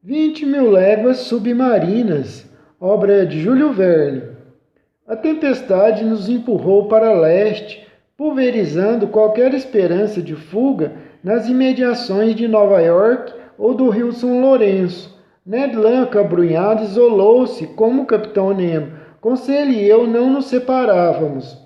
20.000 léguas submarinas, obra de Júlio Verne. A tempestade nos empurrou para leste, pulverizando qualquer esperança de fuga nas imediações de Nova York ou do Rio São Lourenço. Ned Land, acabrunhado, isolou-se como o Capitão Nemo. Conseil e eu não nos separávamos.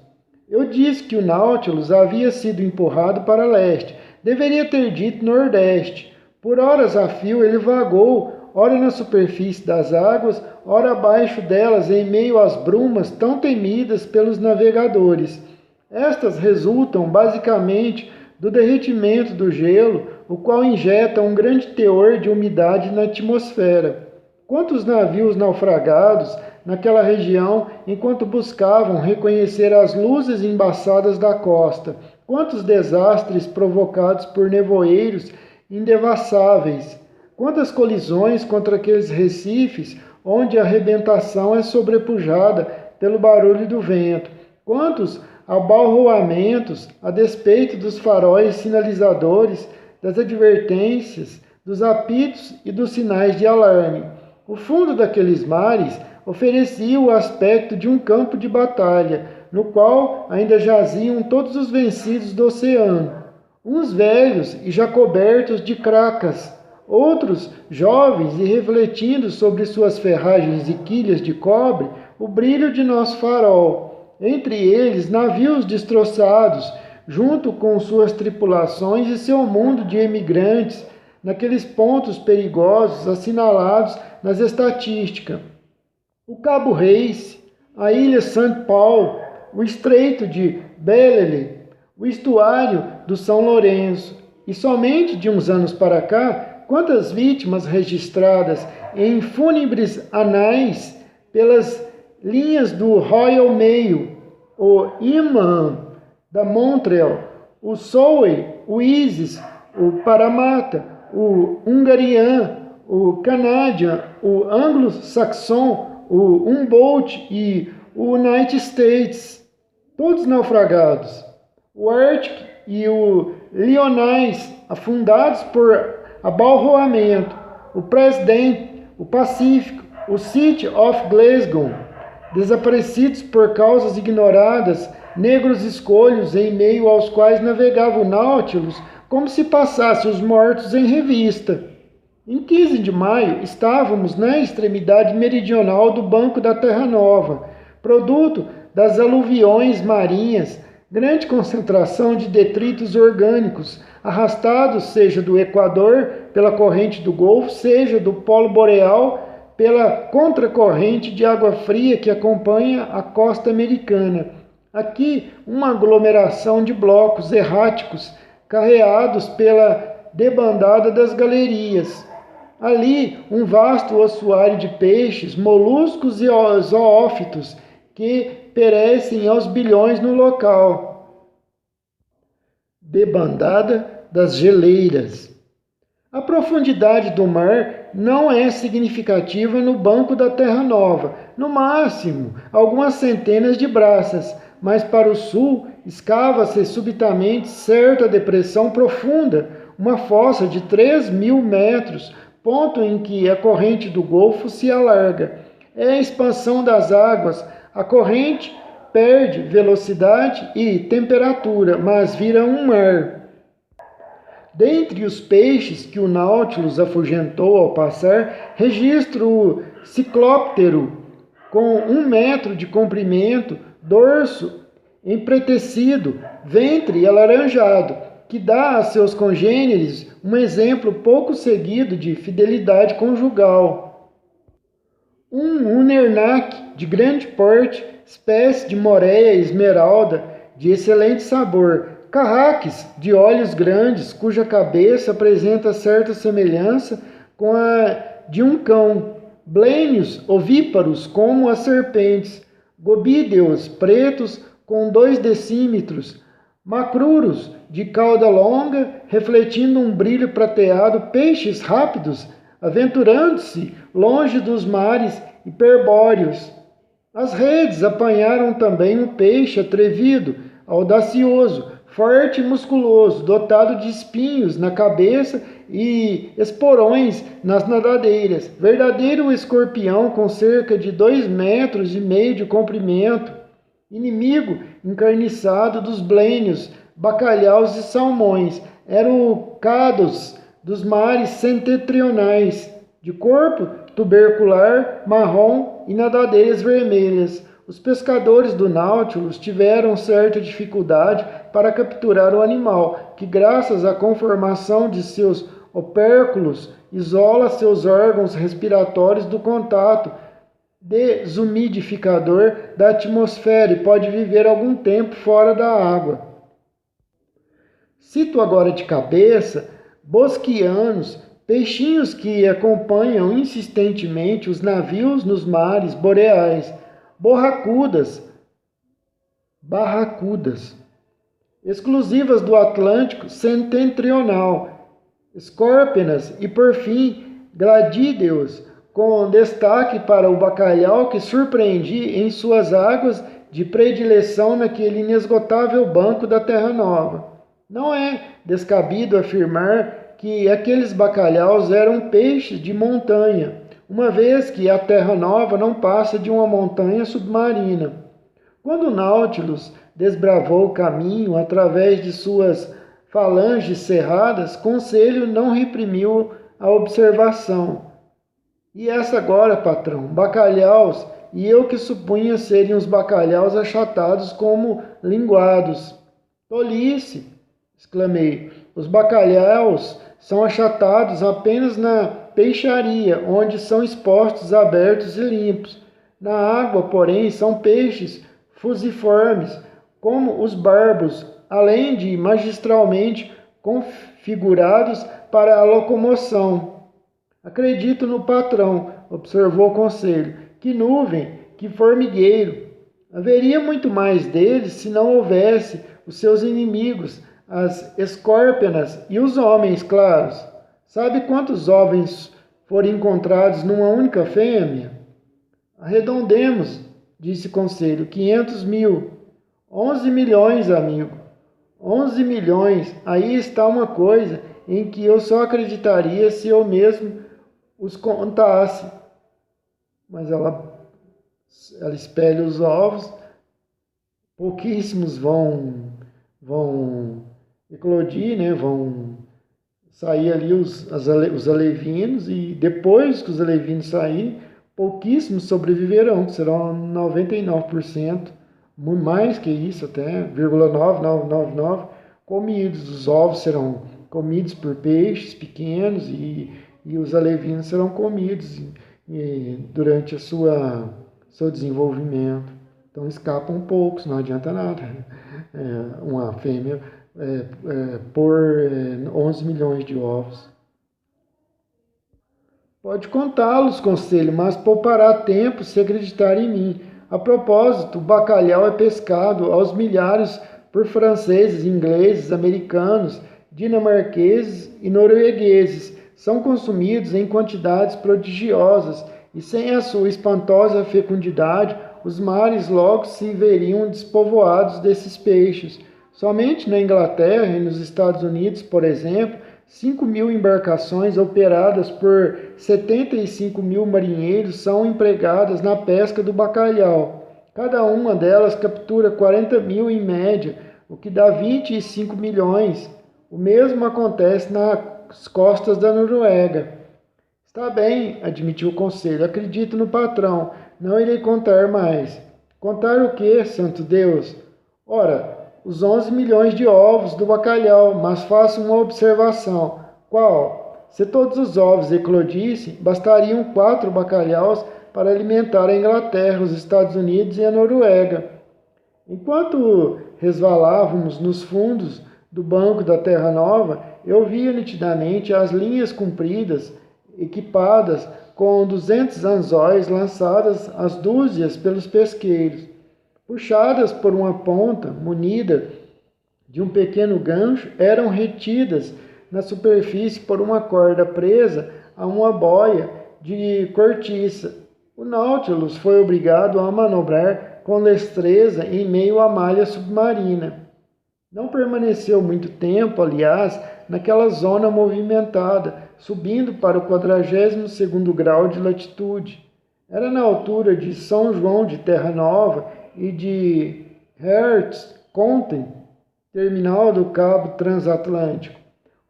Eu disse que o Nautilus havia sido empurrado para leste. Deveria ter dito nordeste. Por horas a fio ele vagou, ora na superfície das águas, ora abaixo delas, em meio às brumas tão temidas pelos navegadores. Estas resultam, basicamente, do derretimento do gelo, o qual injeta um grande teor de umidade na atmosfera. Quantos navios naufragados naquela região enquanto buscavam reconhecer as luzes embaçadas da costa? Quantos desastres provocados por nevoeiros indevassáveis? Quantas colisões contra aqueles recifes onde a arrebentação é sobrepujada pelo barulho do vento? Quantos abalroamentos a despeito dos faróis sinalizadores, das advertências, dos apitos e dos sinais de alarme? O fundo daqueles mares oferecia o aspecto de um campo de batalha, no qual ainda jaziam todos os vencidos do oceano, uns velhos e já cobertos de cracas, outros jovens e refletindo sobre suas ferragens e quilhas de cobre o brilho de nosso farol. Entre eles, navios destroçados, junto com suas tripulações e seu mundo de emigrantes, naqueles pontos perigosos assinalados nas estatísticas. O Cabo Reis, a ilha St. Paul, o Estreito de Belle, o estuário do São Lourenço. E somente de uns anos para cá, quantas vítimas registradas em fúnebres anais pelas linhas do Royal Mail, o Imman da Montreal, o Solway, o Isis, o Parramatta, o Hungarian, o Canadian, o Anglo-Saxon, o Humboldt e o United States, todos naufragados. O Arctic e o Lyonnais, afundados por abalroamento. O President, o Pacífico, o City of Glasgow, desaparecidos por causas ignoradas, negros escolhos em meio aos quais navegava o Nautilus como se passasse os mortos em revista. Em 15 de maio, estávamos na extremidade meridional do Banco da Terra Nova, produto das aluviões marinhas, grande concentração de detritos orgânicos, arrastados seja do Equador pela corrente do Golfo, seja do Polo Boreal pela contracorrente de água fria que acompanha a costa americana. Aqui, uma aglomeração de blocos erráticos carreados pela debandada das galerias. Ali, um vasto ossuário de peixes, moluscos e zoófitos que perecem aos bilhões no local. Debandada das geleiras. A profundidade do mar não é significativa no Banco da Terra Nova, no máximo algumas centenas de braças, mas para o sul escava-se subitamente certa depressão profunda, uma fossa de 3.000 metros, ponto em que a corrente do Golfo se alarga. É a expansão das águas. A corrente perde velocidade e temperatura, mas vira um mar. Dentre os peixes que o Nautilus afugentou ao passar, registro o ciclóptero, com 1 metro de comprimento, dorso empretecido, ventre alaranjado, que dá a seus congêneres um exemplo pouco seguido de fidelidade conjugal. Um unernac de grande porte, espécie de moreia esmeralda, de excelente sabor. Carraques de olhos grandes, cuja cabeça apresenta certa semelhança com a de um cão. Blênios ovíparos como as serpentes. Gobídeos pretos com 2 decímetros. Macruros de cauda longa, refletindo um brilho prateado. Peixes rápidos, aventurando-se longe dos mares hiperbóreos. As redes apanharam também um peixe atrevido, audacioso, forte e musculoso, dotado de espinhos na cabeça e esporões nas nadadeiras. Verdadeiro escorpião com cerca de 2,5 metros de comprimento. Inimigo encarniçado dos blênios, bacalhaus e salmões. Era o Cados dos mares setentrionais, de corpo tubercular, marrom e nadadeiras vermelhas. Os pescadores do Nautilus tiveram certa dificuldade para capturar o animal, que graças à conformação de seus opérculos isola seus órgãos respiratórios do contato desumidificador da atmosfera e pode viver algum tempo fora da água. Cito agora de cabeça bosquianos, peixinhos que acompanham insistentemente os navios nos mares boreais, barracudas, exclusivas do Atlântico setentrional, escórpenas e, por fim, gladídeos, com destaque para o bacalhau que surpreendi em suas águas de predileção naquele inesgotável banco da Terra Nova. Não é descabido afirmar que aqueles bacalhaus eram peixes de montanha, uma vez que a Terra Nova não passa de uma montanha submarina. Quando o Nautilus desbravou o caminho através de suas falanges cerradas, Conselho não reprimiu a observação. E essa agora, patrão, bacalhaus, e eu que supunha serem os bacalhaus achatados como linguados. Tolice! Exclamei. Os bacalhaus são achatados apenas na peixaria, onde são expostos abertos e limpos. Na água, porém, são peixes fusiformes, como os barbos, além de magistralmente configurados para a locomoção. Acredito no patrão, observou o Conselho. Que nuvem, que formigueiro! Haveria muito mais deles se não houvesse os seus inimigos, as escórpenas e os homens claros. Sabe quantos ovos foram encontrados numa única fêmea? Arredondemos, disse Conselho, 500 mil. 11 milhões, amigo. 11 milhões. Aí está uma coisa em que eu só acreditaria se eu mesmo os contasse. Mas ela espelha os ovos, pouquíssimos vão eclodir, né? Vão sair ali os alevinos, e depois que os alevinos saírem, pouquíssimos sobreviverão, que serão 99%, mais que isso até, 0,9999, comidos. Os ovos serão comidos por peixes pequenos e os alevinos serão comidos durante seu desenvolvimento. Então escapam poucos, não adianta nada. Uma fêmea por 11 milhões de ovos. Pode contá-los, Conselho, mas poupará tempo se acreditar em mim. A propósito, o bacalhau é pescado aos milhares por franceses, ingleses, americanos, dinamarqueses e noruegueses. São consumidos em quantidades prodigiosas e sem a sua espantosa fecundidade, os mares logo se veriam despovoados desses peixes. Somente na Inglaterra e nos Estados Unidos, por exemplo, 5.000 embarcações operadas por 75 mil marinheiros são empregadas na pesca do bacalhau. Cada uma delas captura 40 mil em média, o que dá 25 milhões. O mesmo acontece nas costas da Noruega. Está bem, admitiu o Conselho. Acredito no patrão. Não irei contar mais. Contar o quê, santo Deus? Ora, os 11 milhões de ovos do bacalhau, mas faço uma observação. Qual? Se todos os ovos eclodissem, bastariam 4 bacalhaus para alimentar a Inglaterra, os Estados Unidos e a Noruega. Enquanto resvalávamos nos fundos do banco da Terra Nova, eu via nitidamente as linhas compridas, equipadas com 200 anzóis lançadas às dúzias pelos pesqueiros. Puxadas por uma ponta munida de um pequeno gancho, eram retidas na superfície por uma corda presa a uma boia de cortiça. O Nautilus foi obrigado a manobrar com destreza em meio à malha submarina. Não permaneceu muito tempo, aliás, naquela zona movimentada, subindo para o 42º grau de latitude. Era na altura de São João de Terra Nova e de Hertz Conten, terminal do cabo transatlântico.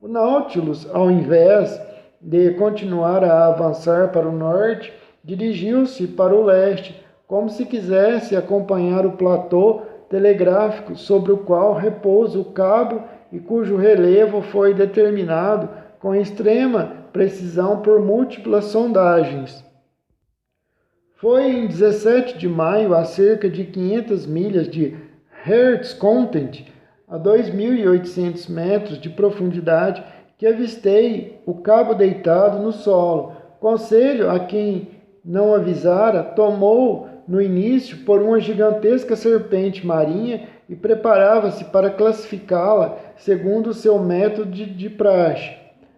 O Nautilus, ao invés de continuar a avançar para o norte, dirigiu-se para o leste, como se quisesse acompanhar o platô telegráfico sobre o qual repousa o cabo e cujo relevo foi determinado com extrema precisão por múltiplas sondagens. Foi em 17 de maio, a cerca de 500 milhas de Hertz Content, a 2.800 metros de profundidade, que avistei o cabo deitado no solo. Conselho a quem não avisara, tomou no início por uma gigantesca serpente marinha e preparava-se para classificá-la segundo o seu método de praxe.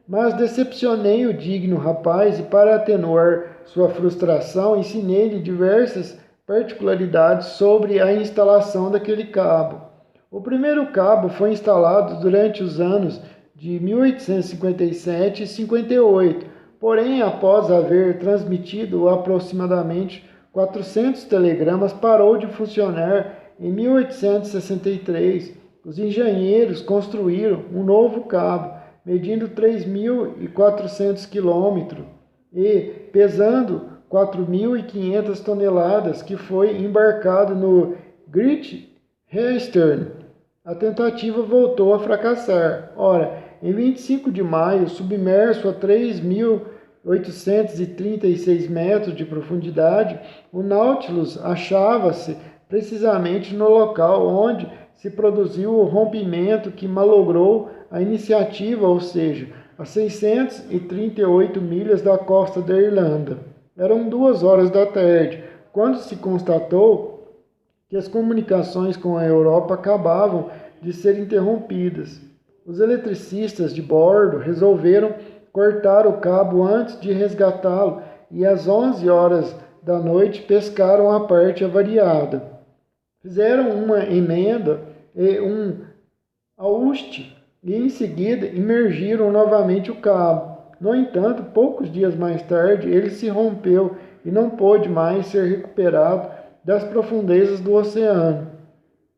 Mas decepcionei o digno rapaz e, para atenuar sua frustração, ensinei-lhe diversas particularidades sobre a instalação daquele cabo. O primeiro cabo foi instalado durante os anos de 1857 e 58, porém, após haver transmitido aproximadamente 400 telegramas, parou de funcionar em 1863. Os engenheiros construíram um novo cabo, medindo 3.400 quilômetros e pesando 4.500 toneladas, que foi embarcado no Great Eastern. A tentativa voltou a fracassar. Ora, em 25 de maio, submerso a 3.836 metros de profundidade, o Nautilus achava-se precisamente no local onde se produziu o rompimento que malogrou a iniciativa, ou seja, a 638 milhas da costa da Irlanda. Eram 2 horas da tarde, quando se constatou que as comunicações com a Europa acabavam de ser interrompidas. Os eletricistas de bordo resolveram cortar o cabo antes de resgatá-lo e às 11 horas da noite pescaram a parte avariada. Fizeram uma emenda e um ajuste e em seguida imergiram novamente o cabo. No entanto, poucos dias mais tarde, ele se rompeu e não pôde mais ser recuperado das profundezas do oceano.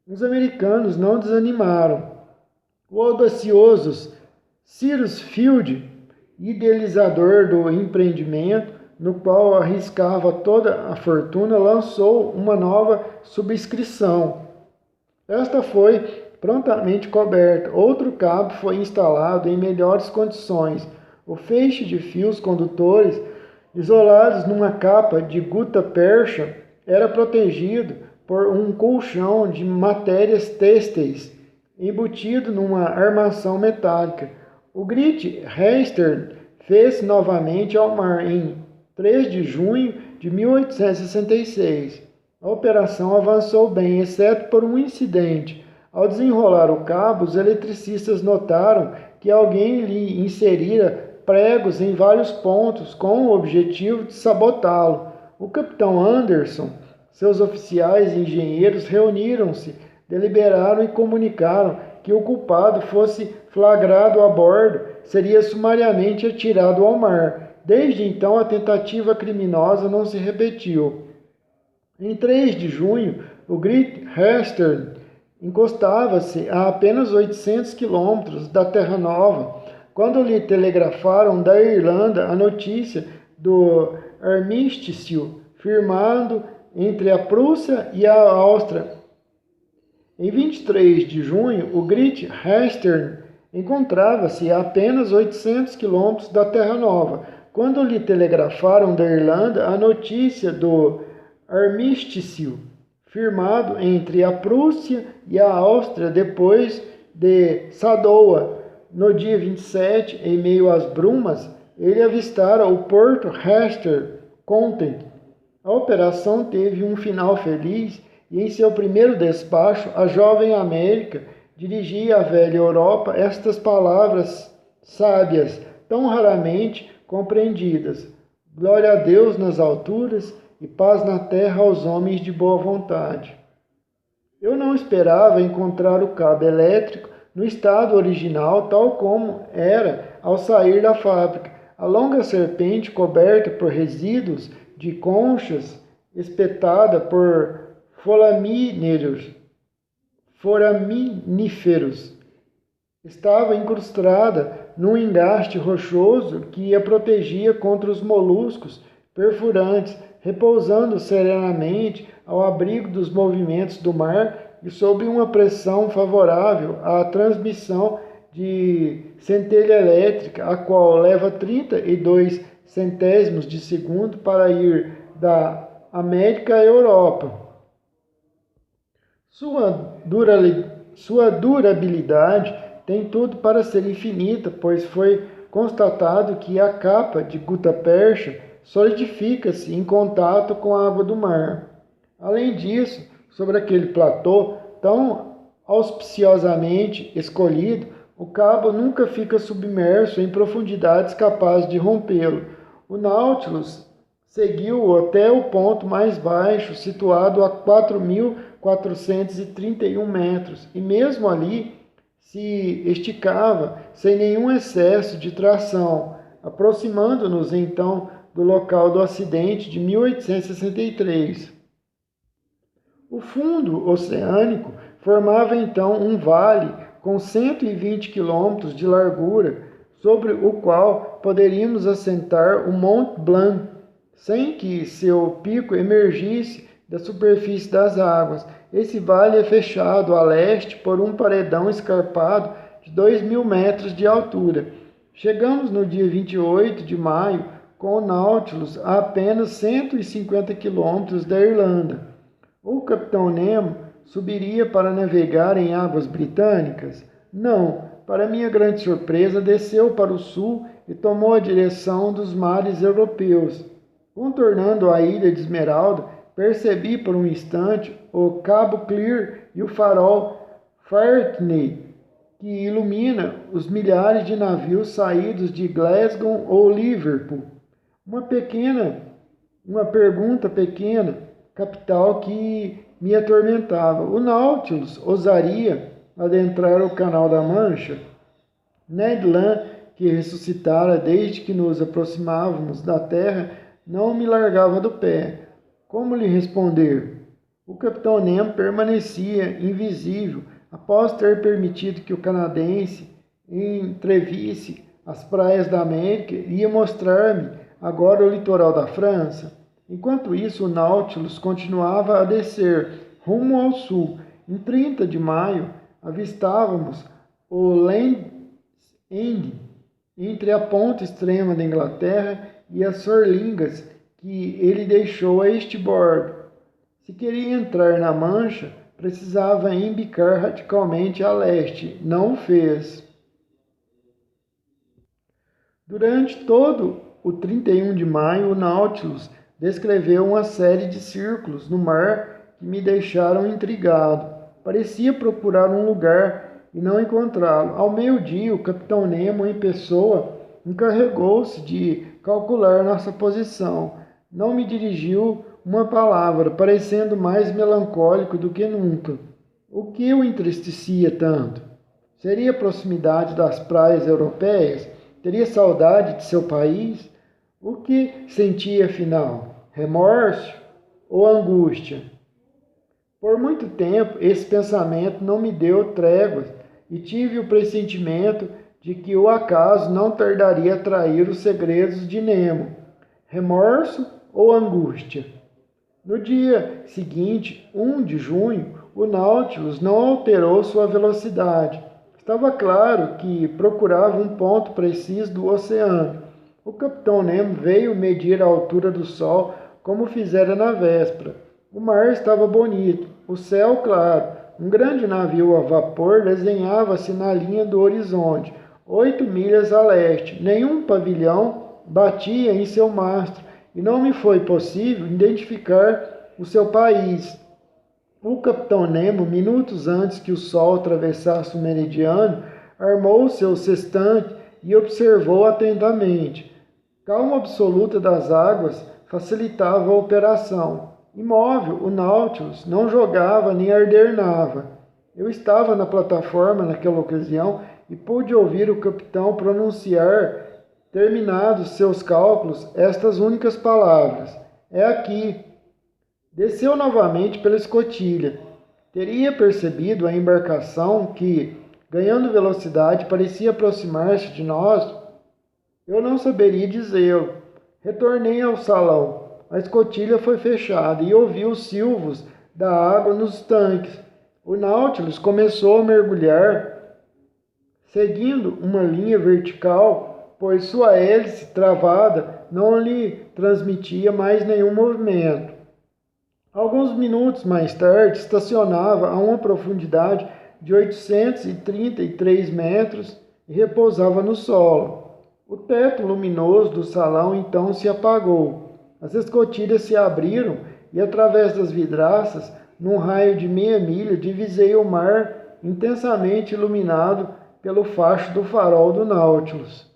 Os americanos não desanimaram. O audacioso Cyrus Field, idealizador do empreendimento, no qual arriscava toda a fortuna, lançou uma nova subscrição. Esta foi prontamente coberta. Outro cabo foi instalado em melhores condições. O feixe de fios condutores, isolados numa capa de gutta-percha, era protegido por um colchão de matérias têxteis, embutido numa armação metálica. O Great Eastern fez novamente ao mar em 3 de junho de 1866. A operação avançou bem, exceto por um incidente. Ao desenrolar o cabo, os eletricistas notaram que alguém lhe inserira pregos em vários pontos com o objetivo de sabotá-lo. O capitão Anderson, seus oficiais e engenheiros reuniram-se, deliberaram e comunicaram que o culpado fosse flagrado a bordo, seria sumariamente atirado ao mar. Desde então, a tentativa criminosa não se repetiu. Em 3 de junho, o Great Eastern encostava-se a apenas 800 quilômetros da Terra Nova, quando lhe telegrafaram da Irlanda a notícia do armistício firmado entre a Prússia e a Áustria. Em 23 de junho, o Great Eastern encontrava-se a apenas 800 quilômetros da Terra Nova, quando lhe telegrafaram da Irlanda a notícia do armistício firmado entre a Prússia e a Áustria depois de Sadowa. No dia 27, em meio às brumas, ele avistara o Porto Hester Content. A operação teve um final feliz e em seu primeiro despacho, a jovem América dirigia à velha Europa estas palavras sábias, tão raramente compreendidas: glória a Deus nas alturas e paz na terra aos homens de boa vontade. Eu não esperava encontrar o cabo elétrico no estado original, tal como era ao sair da fábrica. A longa serpente, coberta por resíduos de conchas, espetada por foraminíferos, estava incrustada num engaste rochoso que a protegia contra os moluscos perfurantes, repousando serenamente ao abrigo dos movimentos do mar e sob uma pressão favorável à transmissão de centelha elétrica, a qual leva 32 centésimos de segundo para ir da América à Europa. Sua durabilidade tem tudo para ser infinita, pois foi constatado que a capa de gutta-percha solidifica-se em contato com a água do mar. Além disso, sobre aquele platô tão auspiciosamente escolhido, o cabo nunca fica submerso em profundidades capazes de rompê-lo. O Nautilus seguiu até o ponto mais baixo, situado a 4.431 metros, e mesmo ali se esticava sem nenhum excesso de tração, aproximando-nos então do local do acidente de 1863. O fundo oceânico formava então um vale com 120 quilômetros de largura, sobre o qual poderíamos assentar o Mont Blanc, sem que seu pico emergisse da superfície das águas. Esse vale é fechado a leste por um paredão escarpado de 2.000 metros de altura. Chegamos no dia 28 de maio com o Nautilus a apenas 150 quilômetros da Irlanda. O capitão Nemo subiria para navegar em águas britânicas? Não. Para minha grande surpresa, desceu para o sul e tomou a direção dos mares europeus. Contornando a ilha de Esmeralda, percebi por um instante o Cabo Clear e o farol Fartney, que ilumina os milhares de navios saídos de Glasgow ou Liverpool. Uma pergunta pequena, capital, que me atormentava. O Nautilus ousaria adentrar o Canal da Mancha? Ned Land, que ressuscitara desde que nos aproximávamos da Terra, não me largava do pé. Como lhe responder? O capitão Nemo permanecia invisível após ter permitido que o canadense entrevisse as praias da América e ia mostrar-me agora o litoral da França. Enquanto isso, o Nautilus continuava a descer rumo ao sul. Em 30 de maio, avistávamos o Land's End, entre a ponta extrema da Inglaterra e as Sorlingas que ele deixou a estribor. Se queria entrar na Mancha, precisava embicar radicalmente a leste. Não o fez. Durante todo o 31 de maio, o Nautilus descreveu uma série de círculos no mar que me deixaram intrigado. Parecia procurar um lugar e não encontrá-lo. Ao meio-dia, o capitão Nemo, em pessoa, encarregou-se de calcular nossa posição. Não me dirigiu uma palavra, parecendo mais melancólico do que nunca. O que o entristecia tanto? Seria a proximidade das praias europeias? Teria saudade de seu país? O que sentia, afinal? Remorso ou angústia? Por muito tempo, esse pensamento não me deu tréguas e tive o pressentimento de que o acaso não tardaria a trair os segredos de Nemo. Remorso ou angústia? No dia seguinte, 1 de junho, o Nautilus não alterou sua velocidade. Estava claro que procurava um ponto preciso do oceano. O capitão Nemo veio medir a altura do sol, como fizera na véspera. O mar estava bonito, o céu claro. Um grande navio a vapor desenhava-se na linha do horizonte, 8 milhas a leste. Nenhum pavilhão batia em seu mastro, e não me foi possível identificar o seu país. O capitão Nemo, minutos antes que o sol atravessasse o meridiano, armou seu sextante e observou atentamente. Calma absoluta das águas facilitava a operação. Imóvel, o Nautilus não jogava nem ardernava. Eu estava na plataforma naquela ocasião e pude ouvir o capitão pronunciar, terminados seus cálculos, estas únicas palavras: é aqui. Desceu novamente pela escotilha. Teria percebido a embarcação que, ganhando velocidade, parecia aproximar-se de nós? Eu não saberia dizê-lo. Retornei ao salão. A escotilha foi fechada e ouvi os silvos da água nos tanques. O Nautilus começou a mergulhar, seguindo uma linha vertical, pois sua hélice travada não lhe transmitia mais nenhum movimento. Alguns minutos mais tarde, estacionava a uma profundidade de 833 metros e repousava no solo. O teto luminoso do salão então se apagou. As escotilhas se abriram e, através das vidraças, num raio de meia milha, divisei o mar intensamente iluminado pelo facho do farol do Nautilus.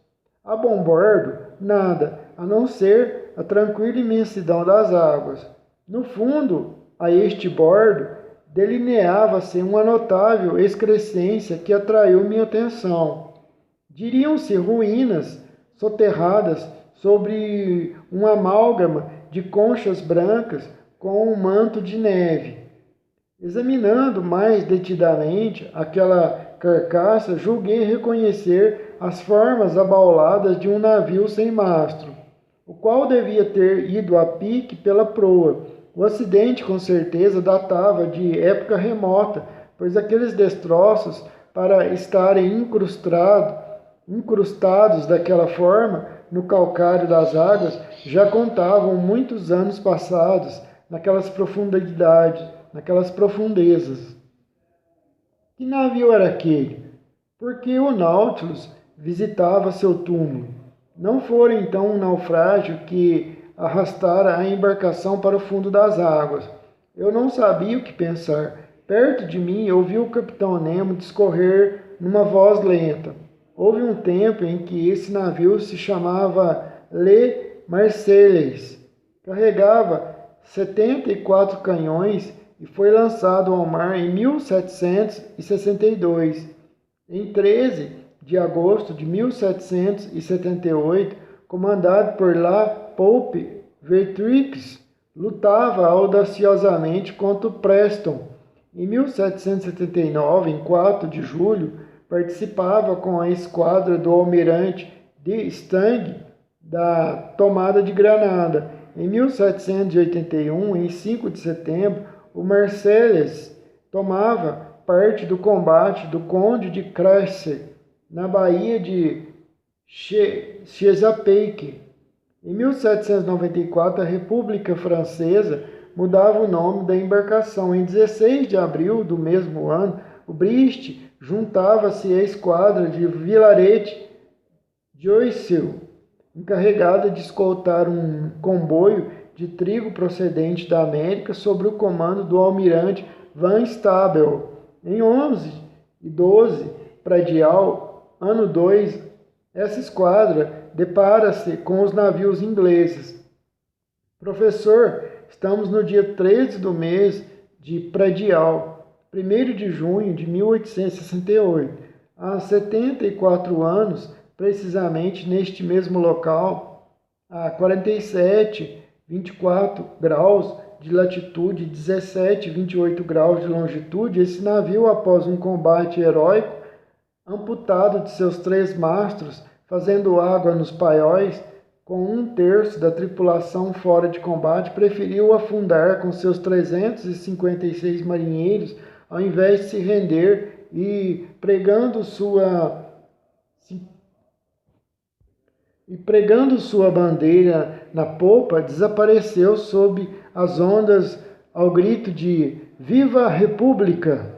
A bom bordo, nada, a não ser a tranquila imensidão das águas. No fundo, a este bordo, delineava-se uma notável excrescência que atraiu minha atenção. Diriam-se ruínas soterradas sobre uma amálgama de conchas brancas com um manto de neve. Examinando mais detidamente aquela carcaça, julguei reconhecer as formas abauladas de um navio sem mastro, o qual devia ter ido a pique pela proa. O acidente, com certeza, datava de época remota, pois aqueles destroços, para estarem incrustados daquela forma no calcário das águas, já contavam muitos anos passados naquelas profundezas. Que navio era aquele? Por que o Nautilus visitava seu túmulo? Não fora então um naufrágio que arrastara a embarcação para o fundo das águas? Eu não sabia o que pensar. Perto de mim, ouvi o capitão Nemo discorrer numa voz lenta. Houve um tempo em que esse navio se chamava Le Marseillais. Carregava 74 canhões e foi lançado ao mar em 1762. Em 13 de agosto de 1778, comandado por La Pope Vertrix, lutava audaciosamente contra o Preston. Em 1779, em 4 de julho, participava com a esquadra do almirante de Stang da tomada de Granada. Em 1781, em 5 de setembro, o Marseillais tomava parte do combate do Conde de Cressy na Baía de Chesapeake. Em 1794, a República Francesa mudava o nome da embarcação. Em 16 de abril do mesmo ano, o Brest juntava-se à esquadra de Villaret Joyeux, encarregada de escoltar um comboio de trigo procedente da América sob o comando do almirante Van Stabel. Em 11 e 12 pradial, ano 2, essa esquadra depara-se com os navios ingleses. Professor, estamos no dia 13 do mês de pradial, 1º de junho de 1868. Há 74 anos, precisamente neste mesmo local, a 47, 24 graus de latitude e 17, 28 graus de longitude, esse navio, após um combate heróico, amputado de seus 3 mastros, fazendo água nos paióis, com 1/3 da tripulação fora de combate, preferiu afundar com seus 356 marinheiros, ao invés de se render, e pregando sua bandeira na popa, desapareceu sob as ondas ao grito de "Viva a República!"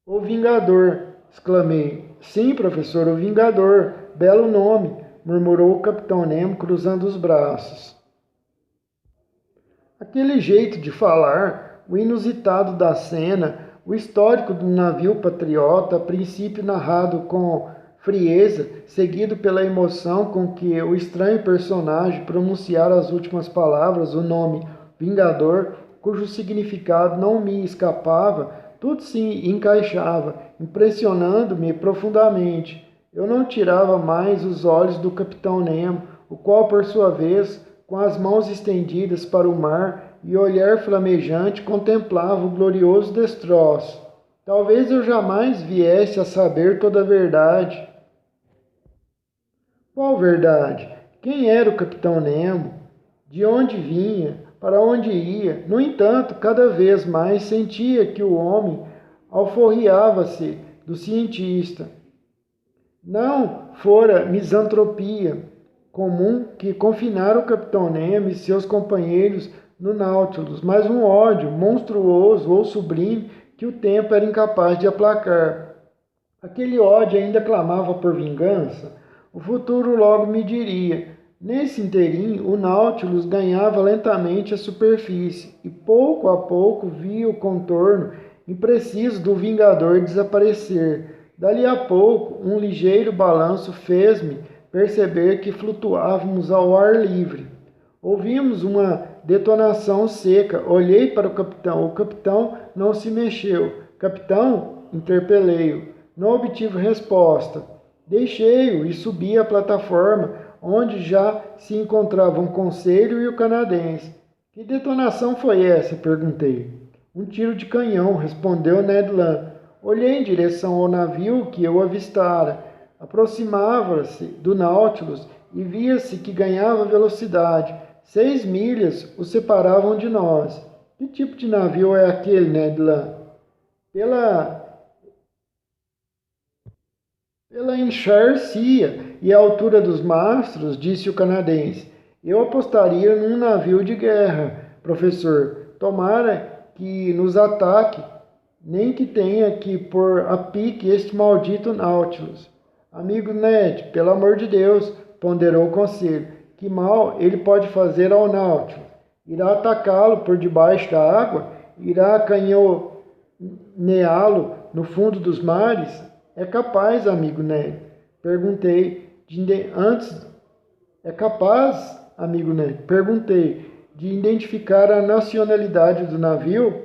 "O Vingador!" exclamei. "Sim, professor, o Vingador. Belo nome!" murmurou o capitão Nemo, cruzando os braços. Aquele jeito de falar, o inusitado da cena, o histórico do navio patriota, a princípio narrado com frieza, seguido pela emoção com que o estranho personagem pronunciara as últimas palavras, o nome Vingador, cujo significado não me escapava, tudo se encaixava, impressionando-me profundamente. Eu não tirava mais os olhos do capitão Nemo, o qual, por sua vez, com as mãos estendidas para o mar e olhar flamejante, contemplava o glorioso destroço. Talvez eu jamais viesse a saber toda a verdade. Qual verdade? Quem era o capitão Nemo? De onde vinha? Para onde ia? No entanto, cada vez mais sentia que o homem alforriava-se do cientista. Não fora misantropia comum que confinara o capitão Nemo e seus companheiros no Nautilus, mas um ódio monstruoso ou sublime que o tempo era incapaz de aplacar. Aquele ódio ainda clamava por vingança. O futuro logo me diria. Nesse interim, o Nautilus ganhava lentamente a superfície e pouco a pouco via o contorno impreciso do Vingador desaparecer. Dali a pouco, um ligeiro balanço fez-me perceber que flutuávamos ao ar livre. Ouvimos uma detonação seca. Olhei para o capitão. O capitão não se mexeu. Capitão? Interpelei-o. Não obtive resposta. Deixei-o e subi a plataforma, onde já se encontravam o conselho e o canadense. Que detonação foi essa? Perguntei. Um tiro de canhão, respondeu Ned Land. Olhei em direção ao navio que eu avistara. Aproximava-se do Nautilus e via-se que ganhava velocidade. 6 milhas o separavam de nós. Que tipo de navio é aquele, Ned Land? Pela enxarcia e a altura dos mastros, disse o canadense. Eu apostaria num navio de guerra, professor. Tomara que nos ataque, nem que tenha que pôr a pique este maldito Nautilus. Amigo Ned, pelo amor de Deus, ponderou o conselho. Que mal ele pode fazer ao Nautilus? Irá atacá-lo por debaixo da água? Irá acanhoneá-lo no fundo dos mares? É capaz, amigo Ned? Perguntei. É capaz, amigo Ned? Perguntei de identificar a nacionalidade do navio.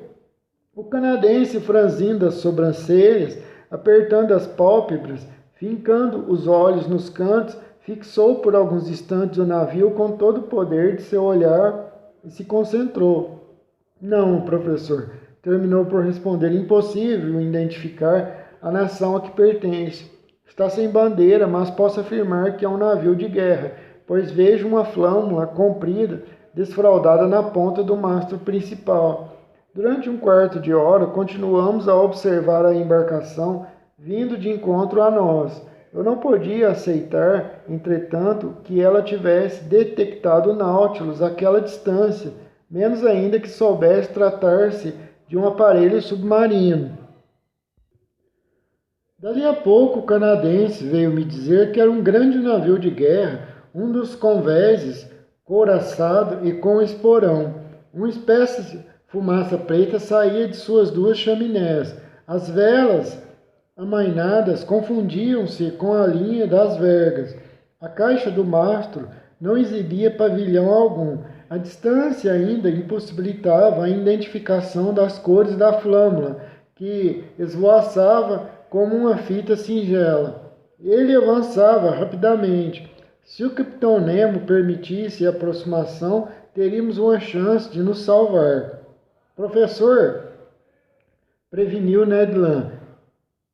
O canadense, franzindo as sobrancelhas, apertando as pálpebras, fincando os olhos nos cantos, fixou por alguns instantes o navio com todo o poder de seu olhar e se concentrou. Não, professor, terminou por responder. Impossível identificar a nação a que pertence. Está sem bandeira, mas posso afirmar que é um navio de guerra, pois vejo uma flâmula comprida desfraldada na ponta do mastro principal. Durante um quarto de hora, continuamos a observar a embarcação vindo de encontro a nós. Eu não podia aceitar, entretanto, que ela tivesse detectado o Nautilus àquela distância, menos ainda que soubesse tratar-se de um aparelho submarino. Dali a pouco, o canadense veio me dizer que era um grande navio de guerra, um dos convéses, couraçado e com esporão. Uma espécie de fumaça preta saía de suas duas chaminés. As velas amainadas confundiam-se com a linha das vergas. A caixa do mastro não exibia pavilhão algum. A distância ainda impossibilitava a identificação das cores da flâmula, que esvoaçava como uma fita singela. Ele avançava rapidamente. Se o capitão Nemo permitisse a aproximação, teríamos uma chance de nos salvar. Professor, preveniu Ned Land,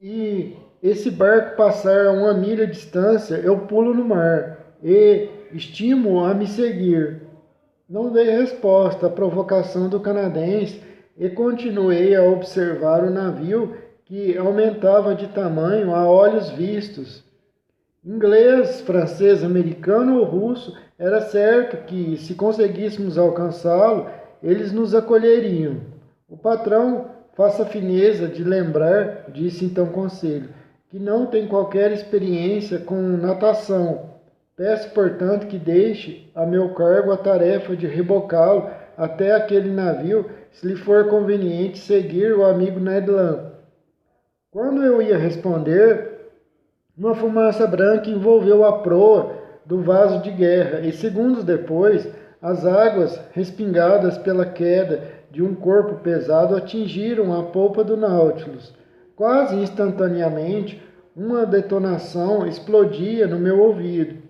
e esse barco passar a 1 milha de distância, eu pulo no mar e estimo a me seguir. Não dei resposta à provocação do canadense e continuei a observar o navio que aumentava de tamanho a olhos vistos. Inglês, francês, americano ou russo, era certo que, se conseguíssemos alcançá-lo, eles nos acolheriam. O patrão, faça a fineza de lembrar, disse então conselho, que não tem qualquer experiência com natação. Peço, portanto, que deixe a meu cargo a tarefa de rebocá-lo até aquele navio, se lhe for conveniente seguir o amigo Ned Land. Quando eu ia responder, uma fumaça branca envolveu a proa do vaso de guerra e, segundos depois, as águas, respingadas pela queda de um corpo pesado atingiram a polpa do Nautilus. Quase instantaneamente, uma detonação explodia no meu ouvido.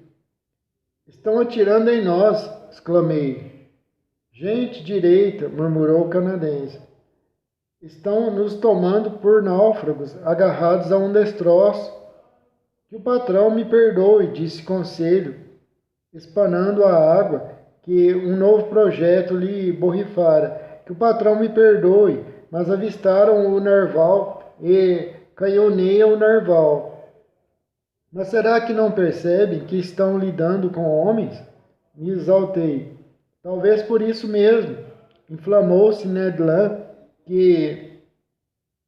"Estão atirando em nós!" exclamei. "Gente direita", murmurou o canadense. "Estão nos tomando por náufragos, agarrados a um destroço." "Que o patrão me perdoe", disse Conselho, espanando a água que um novo projeto lhe borrifara. "Que o patrão me perdoe, mas avistaram o narval e canhoneiam o narval." "Mas será que não percebem que estão lidando com homens?" Me exaltei. "Talvez por isso mesmo." Inflamou-se Ned Land, que,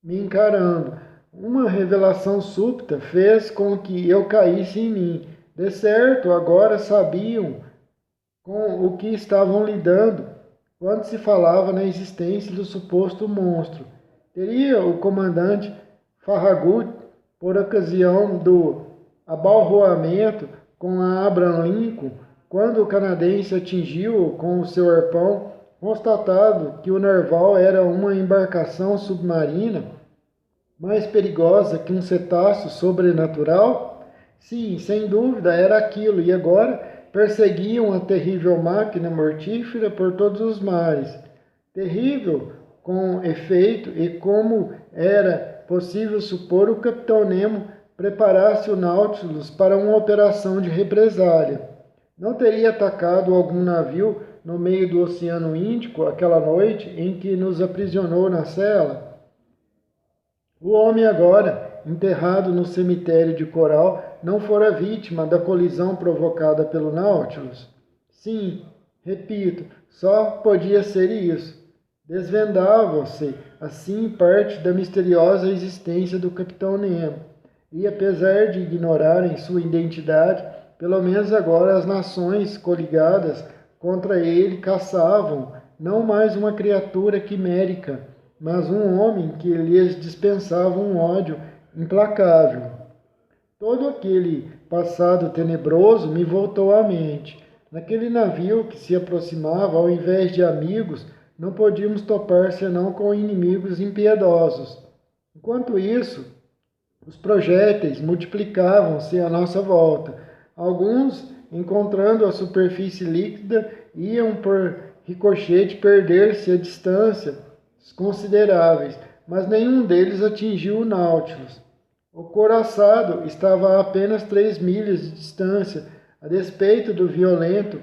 me encarando, uma revelação súbita fez com que eu caísse em mim. De certo, agora sabiam com o que estavam lidando quando se falava na existência do suposto monstro. Teria o comandante Farragut, por ocasião do abalroamento com a Abraham Lincoln, quando o canadense atingiu-o com o seu arpão, constatado que o narval era uma embarcação submarina mais perigosa que um cetáceo sobrenatural? Sim, sem dúvida era aquilo, e agora perseguiam a terrível máquina mortífera por todos os mares. Terrível, com efeito, e como era possível supor, o capitão Nemo preparasse o Nautilus para uma operação de represália. Não teria atacado algum navio no meio do Oceano Índico aquela noite em que nos aprisionou na cela? O homem agora, enterrado no cemitério de coral, não fora vítima da colisão provocada pelo Nautilus? Sim, repito, só podia ser isso. Desvendava-se, assim, parte da misteriosa existência do Capitão Nemo. E, apesar de ignorarem sua identidade, pelo menos agora as nações coligadas contra ele caçavam não mais uma criatura quimérica, mas um homem que lhes dispensava um ódio implacável. Todo aquele passado tenebroso me voltou à mente. Naquele navio que se aproximava, ao invés de amigos, não podíamos topar senão com inimigos impiedosos. Enquanto isso, os projéteis multiplicavam-se à nossa volta. Alguns, encontrando a superfície líquida, iam por ricochete perder-se a distâncias consideráveis, mas nenhum deles atingiu o Nautilus. O couraçado estava a apenas 3 milhas de distância. A despeito do violento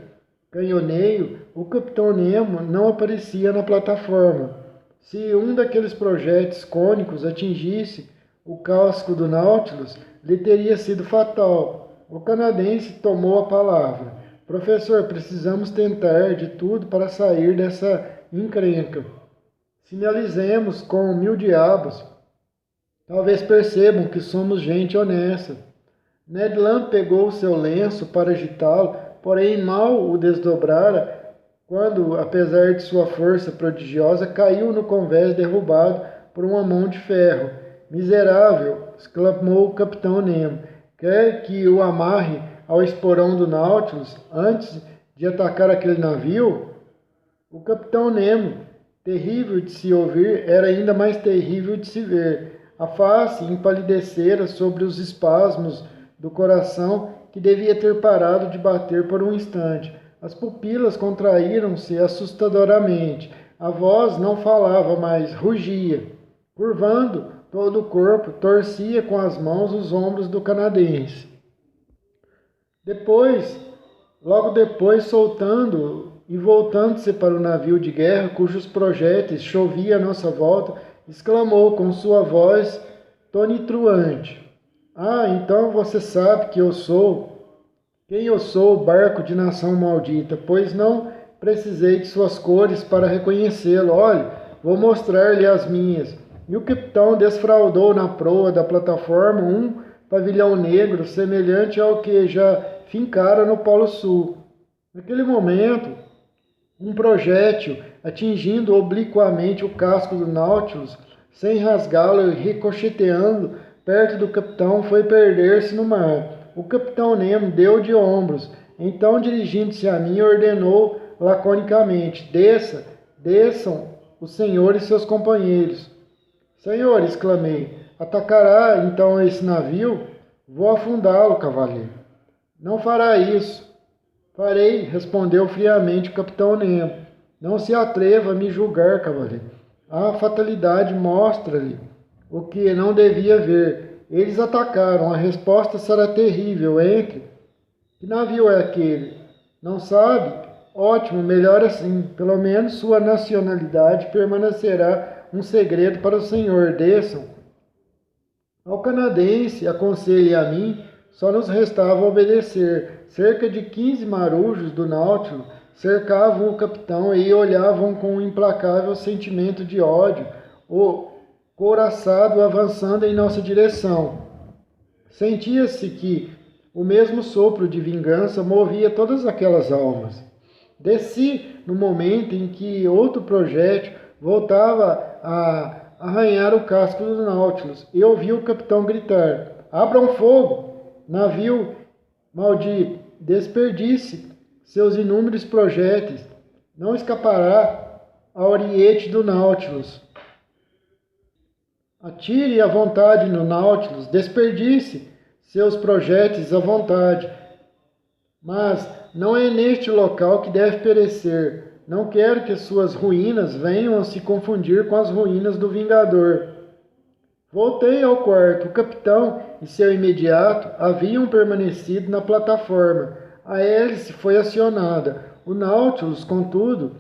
canhoneio, o Capitão Nemo não aparecia na plataforma. Se um daqueles projéteis cônicos atingisse o casco do Nautilus, lhe teria sido fatal. O canadense tomou a palavra. "Professor, precisamos tentar de tudo para sair dessa encrenca. Sinalizemos com 1000 diabos. Talvez percebam que somos gente honesta." Ned Land pegou seu lenço para agitá-lo, porém mal o desdobrara quando, apesar de sua força prodigiosa, caiu no convés derrubado por uma mão de ferro. "Miserável!" exclamou o Capitão Nemo. "Quer que o amarre ao esporão do Nautilus antes de atacar aquele navio?" O Capitão Nemo, terrível de se ouvir, era ainda mais terrível de se ver. A face empalidecera sobre os espasmos do coração que devia ter parado de bater por um instante. As pupilas contraíram-se assustadoramente. A voz não falava mais, rugia. Curvando todo o corpo, torcia com as mãos os ombros do canadense. Logo depois, soltando e voltando-se para o navio de guerra, cujos projéteis choviam à nossa volta, exclamou com sua voz tonitruante: "Ah, então você sabe que eu sou quem eu sou, barco de nação maldita, pois não precisei de suas cores para reconhecê-lo. Olhe, vou mostrar-lhe as minhas." E o capitão desfraldou na proa da plataforma um pavilhão negro semelhante ao que já fincara no Polo Sul. Naquele momento, um projétil, atingindo obliquamente o casco do Nautilus, sem rasgá-lo e ricocheteando perto do capitão, foi perder-se no mar. O Capitão Nemo deu de ombros. Então, dirigindo-se a mim, ordenou laconicamente: desçam o senhor e seus companheiros. Senhor, exclamei, atacará então esse navio? Vou afundá-lo, cavaleiro. Não fará isso. Farei, respondeu friamente o capitão Nemo. Não se atreva a me julgar, cavaleiro. A fatalidade mostra-lhe o que não devia ver. Eles atacaram. A resposta será terrível. Entre. Que navio é aquele? Não sabe? Ótimo, melhor assim. Pelo menos sua nacionalidade permanecerá um segredo para o senhor. Desçam. Ao canadense, aconselhe a mim, só nos restava obedecer. Cerca de 15 marujos do Nautilus cercavam o capitão e olhavam com um implacável sentimento de ódio, o couraçado avançando em nossa direção. Sentia-se que o mesmo sopro de vingança movia todas aquelas almas. Desci no momento em que outro projétil voltava a arranhar o casco do Nautilus e ouvi o capitão gritar: "Abram fogo! Navio maldito, desperdice seus inúmeros projéteis, não escapará a oriete do Nautilus. Atire à vontade no Nautilus, desperdice seus projéteis à vontade. Mas não é neste local que deve perecer. Não quero que suas ruínas venham a se confundir com as ruínas do Vingador." Voltei ao quarto. O capitão e seu imediato haviam permanecido na plataforma. A hélice foi acionada. O Nautilus, contudo,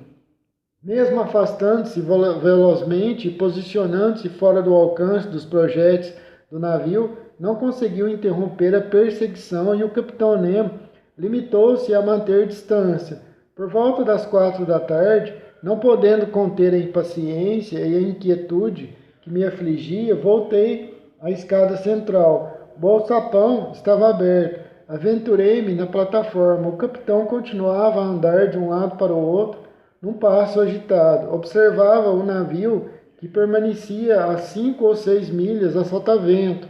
mesmo afastando-se velozmente e posicionando-se fora do alcance dos projéteis do navio, não conseguiu interromper a perseguição e o capitão Nemo limitou-se a manter distância. Por volta das 4 da tarde, não podendo conter a impaciência e a inquietude que me afligia, voltei à escada central. O alçapão estava aberto. Aventurei-me na plataforma. O capitão continuava a andar de um lado para o outro, num passo agitado. Observava o navio, que permanecia a 5 ou 6 milhas a sotavento,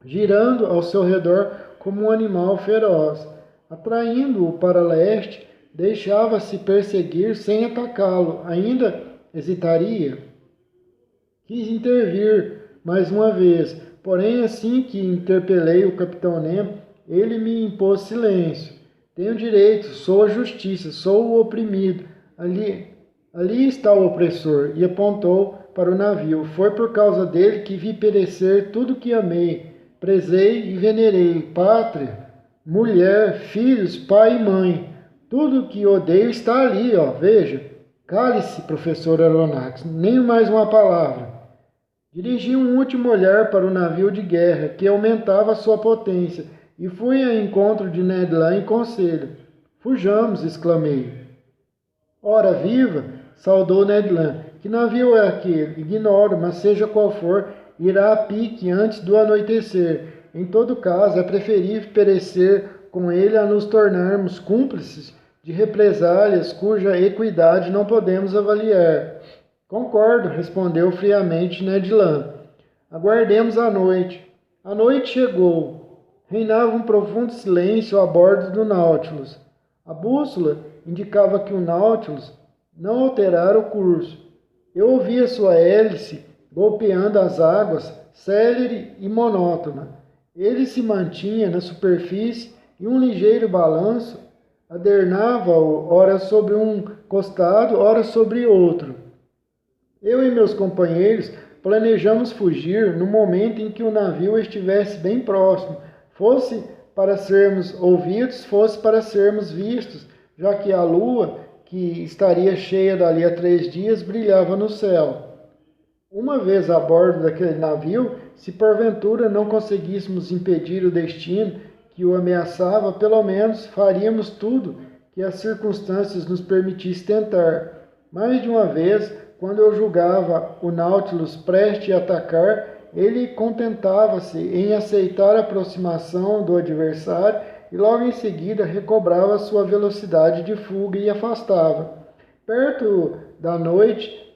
girando ao seu redor como um animal feroz. Atraindo-o para leste, deixava-se perseguir sem atacá-lo. Ainda hesitaria. Quis intervir mais uma vez, porém assim que interpelei o capitão Nemo, ele me impôs silêncio. Tenho direito, sou a justiça, sou o oprimido. Ali está o opressor, e apontou para o navio. Foi por causa dele que vi perecer tudo que amei, prezei e venerei, pátria, mulher, filhos, pai e mãe. Tudo que odeio está ali, ó, veja. Cale-se, professor Aronnax, nem mais uma palavra. Dirigi um último olhar para o navio de guerra, que aumentava sua potência, e fui ao encontro de Ned Land em conselho. Fujamos, exclamei. Ora viva, saudou Ned Land. Que navio é aquele? Ignoro, mas seja qual for, irá a pique antes do anoitecer. Em todo caso, é preferível perecer com ele a nos tornarmos cúmplices de represálias cuja equidade não podemos avaliar. Concordo, respondeu friamente Ned Land. Aguardemos a noite. A noite chegou. Reinava um profundo silêncio a bordo do Nautilus. A bússola indicava que o Nautilus não alterara o curso. Eu ouvia sua hélice golpeando as águas, célere e monótona. Ele se mantinha na superfície e um ligeiro balanço adernava-o, ora sobre um costado, ora sobre outro. Eu e meus companheiros planejamos fugir no momento em que o navio estivesse bem próximo, fosse para sermos ouvidos, fosse para sermos vistos, já que a lua, que estaria cheia dali a 3 dias, brilhava no céu. Uma vez a bordo daquele navio, se porventura não conseguíssemos impedir o destino que o ameaçava, pelo menos faríamos tudo que as circunstâncias nos permitissem tentar. Mais de uma vez, quando eu julgava o Nautilus prestes a atacar, ele contentava-se em aceitar a aproximação do adversário e logo em seguida recobrava sua velocidade de fuga e afastava. Parte da noite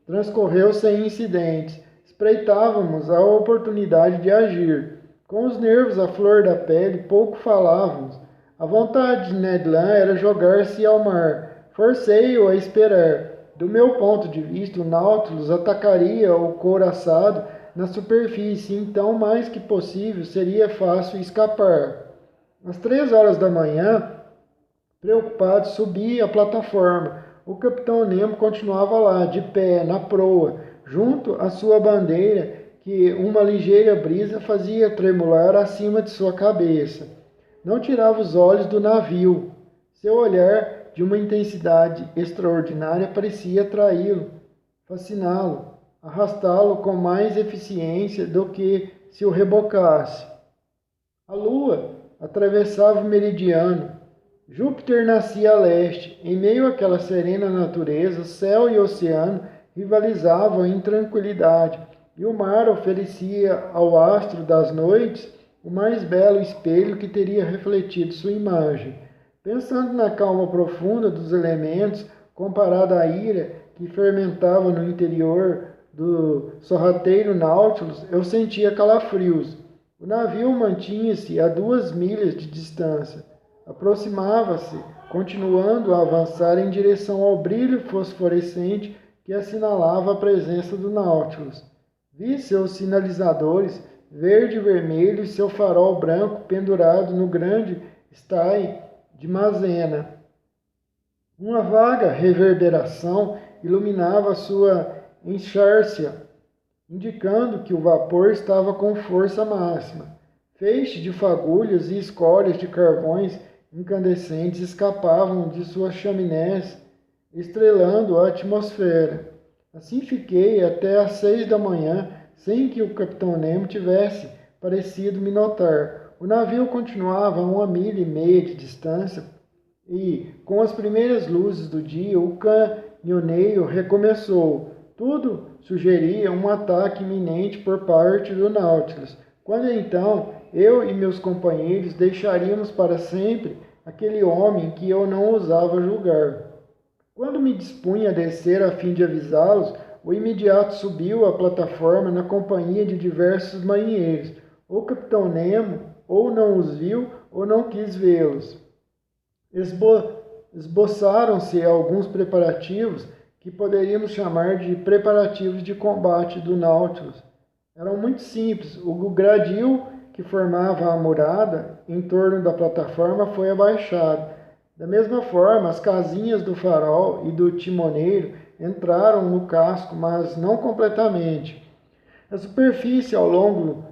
transcorreu sem incidentes. Espreitávamos a oportunidade de agir. Com os nervos à flor da pele, pouco falávamos. A vontade de Ned Land era jogar-se ao mar. Forcei-o a esperar. Do meu ponto de vista, o Nautilus atacaria o couraçado na superfície, então, mais que possível, seria fácil escapar. Às 3 horas da manhã, preocupado, subi a plataforma. O capitão Nemo continuava lá, de pé, na proa, junto à sua bandeira, que uma ligeira brisa fazia tremular acima de sua cabeça. Não tirava os olhos do navio. Seu olhar, de uma intensidade extraordinária, parecia atraí-lo, fasciná-lo, arrastá-lo com mais eficiência do que se o rebocasse. A lua atravessava o meridiano. Júpiter nascia a leste. Em meio àquela serena natureza, céu e oceano rivalizavam em tranquilidade, e o mar oferecia ao astro das noites o mais belo espelho que teria refletido sua imagem. Pensando na calma profunda dos elementos, comparada à ira que fermentava no interior do sorrateiro Nautilus, eu sentia calafrios. O navio mantinha-se a 2 milhas de distância. Aproximava-se, continuando a avançar em direção ao brilho fosforescente que assinalava a presença do Nautilus. Vi seus sinalizadores, verde e vermelho, e seu farol branco pendurado no grande estay de Mazena. Uma vaga reverberação iluminava sua enxárcia, indicando que o vapor estava com força máxima. Feixes de fagulhas e escórias de carvões incandescentes escapavam de suas chaminés, estrelando a atmosfera. Assim fiquei até às 6 da manhã, sem que o capitão Nemo tivesse parecido me notar. O navio continuava a 1,5 milha de distância e, com as primeiras luzes do dia, o canhoneio recomeçou. Tudo sugeria um ataque iminente por parte do Nautilus. Quando então eu e meus companheiros deixaríamos para sempre aquele homem que eu não ousava julgar. Quando me dispunha a descer a fim de avisá-los, o imediato subiu à plataforma na companhia de diversos marinheiros. O capitão Nemo ou não os viu ou não quis vê-los. Esboçaram-se alguns preparativos que poderíamos chamar de preparativos de combate do Nautilus. Eram muito simples. O gradil que formava a murada em torno da plataforma foi abaixado. Da mesma forma, as casinhas do farol e do timoneiro entraram no casco, mas não completamente. A superfície ao longo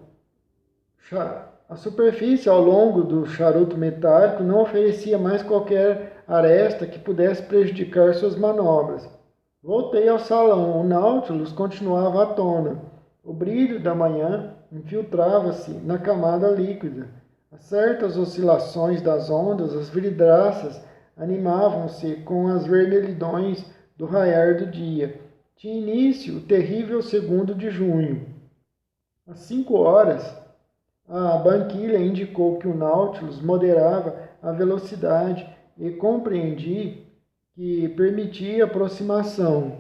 do charuto metálico não oferecia mais qualquer aresta que pudesse prejudicar suas manobras. Voltei ao salão. O Nautilus continuava à tona. O brilho da manhã infiltrava-se na camada líquida. A certas oscilações das ondas, as vidraças animavam-se com as vermelhidões do raiar do dia. Tinha início o terrível 2º de junho. Às 5 horas, a banquilha indicou que o Nautilus moderava a velocidade e compreendi que permitia aproximação.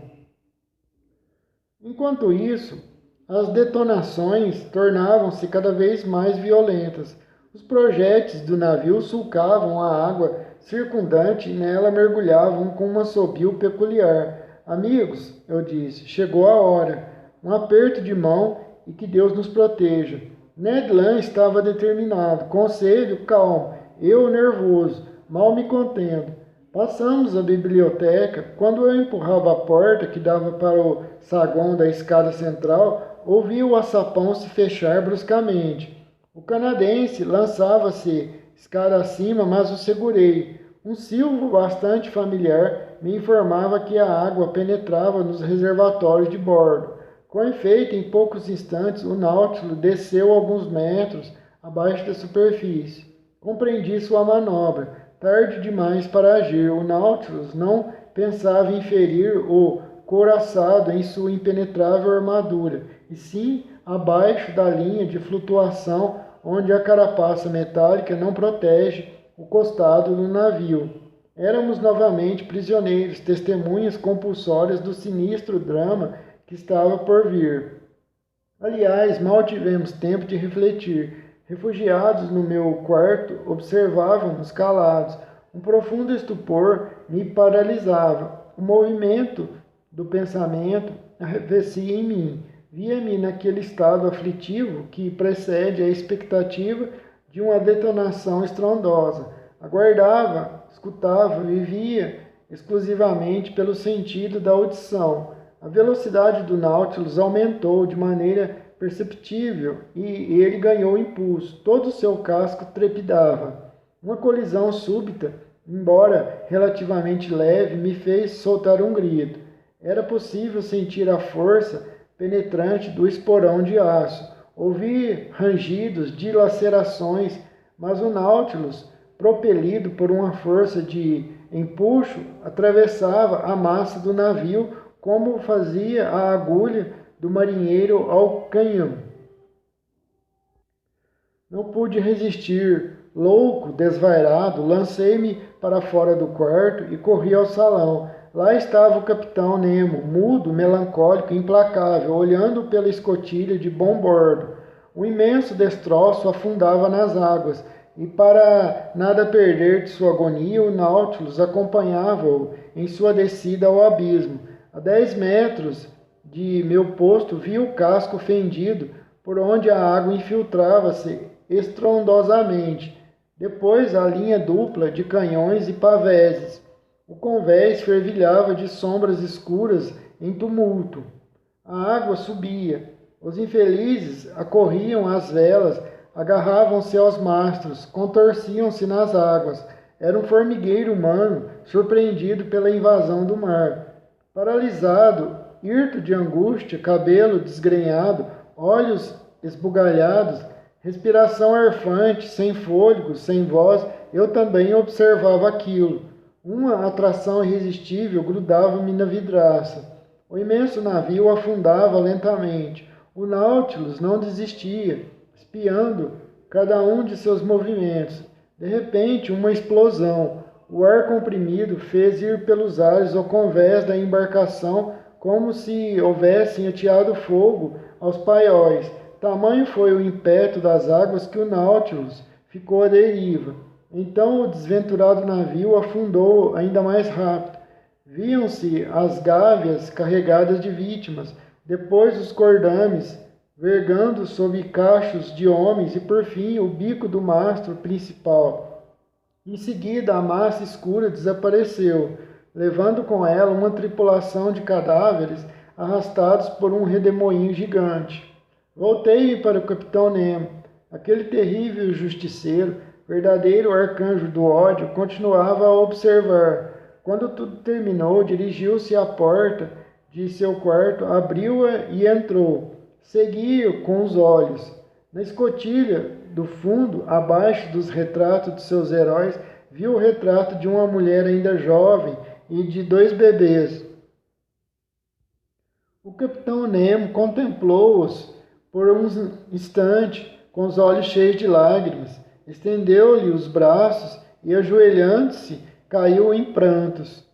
Enquanto isso, as detonações tornavam-se cada vez mais violentas. Os projéteis do navio sulcavam a água circundante e nela mergulhavam com um assobio peculiar. Amigos, eu disse, chegou a hora. Um aperto de mão e que Deus nos proteja. Ned Land estava determinado. Conselho, calmo. Eu, nervoso, mal me contendo. Passamos a biblioteca. Quando eu empurrava a porta que dava para o saguão da escada central, ouvi o açapão se fechar bruscamente. O canadense lançava-se escada acima, mas o segurei. Um silvo bastante familiar me informava que a água penetrava nos reservatórios de bordo. Com efeito, em poucos instantes, o Nautilus desceu alguns metros abaixo da superfície. Compreendi sua manobra. Tarde demais para agir. O Nautilus não pensava em ferir o couraçado em sua impenetrável armadura, e sim abaixo da linha de flutuação onde a carapaça metálica não protege o costado do navio. Éramos novamente prisioneiros, testemunhas compulsórias do sinistro drama que estava por vir. Aliás, mal tivemos tempo de refletir. Refugiados no meu quarto, observávamos calados. Um profundo estupor me paralisava. O movimento do pensamento arrefecia em mim. Via-me naquele estado aflitivo que precede a expectativa de uma detonação estrondosa. Aguardava, escutava, vivia exclusivamente pelo sentido da audição. A velocidade do Nautilus aumentou de maneira perceptível e ele ganhou impulso. Todo o seu casco trepidava. Uma colisão súbita, embora relativamente leve, me fez soltar um grito. Era possível sentir a força penetrante do esporão de aço. Ouvi rangidos de lacerações, mas o Nautilus, propelido por uma força de empuxo, atravessava a massa do navio como fazia a agulha do marinheiro ao canhão. Não pude resistir. Louco, desvairado, lancei-me para fora do quarto e corri ao salão. Lá estava o capitão Nemo, mudo, melancólico, implacável, olhando pela escotilha de bom bordo. Um imenso destroço afundava nas águas, e para nada perder de sua agonia, o Nautilus acompanhava-o em sua descida ao abismo. A 10 metros de meu posto vi o casco fendido, por onde a água infiltrava-se estrondosamente. Depois a linha dupla de canhões e paveses. O convés fervilhava de sombras escuras em tumulto. A água subia. Os infelizes acorriam às velas, agarravam-se aos mastros, contorciam-se nas águas. Era um formigueiro humano, surpreendido pela invasão do mar. Paralisado, hirto de angústia, cabelo desgrenhado, olhos esbugalhados, respiração arfante, sem fôlego, sem voz, eu também observava aquilo. Uma atração irresistível grudava-me na vidraça. O imenso navio afundava lentamente. O Nautilus não desistia, espiando cada um de seus movimentos. De repente, uma explosão. O ar comprimido fez ir pelos ares o convés da embarcação como se houvessem ateado fogo aos paióis. Tamanho foi o ímpeto das águas que o Nautilus ficou à deriva. Então o desventurado navio afundou ainda mais rápido. Viam-se as gávias carregadas de vítimas, depois os cordames vergando sob cachos de homens e por fim o bico do mastro principal. Em seguida a massa escura desapareceu, levando com ela uma tripulação de cadáveres arrastados por um redemoinho gigante. Voltei para o capitão Nemo. Aquele terrível justiceiro, verdadeiro arcanjo do ódio, continuava a observar. Quando tudo terminou, dirigiu-se à porta de seu quarto, abriu-a e entrou. Segui-o com os olhos. Na escotilha do fundo, abaixo dos retratos de seus heróis, viu o retrato de uma mulher ainda jovem e de 2 bebês. O capitão Nemo contemplou-os por um instante, com os olhos cheios de lágrimas, estendeu-lhe os braços e, ajoelhando-se, caiu em prantos.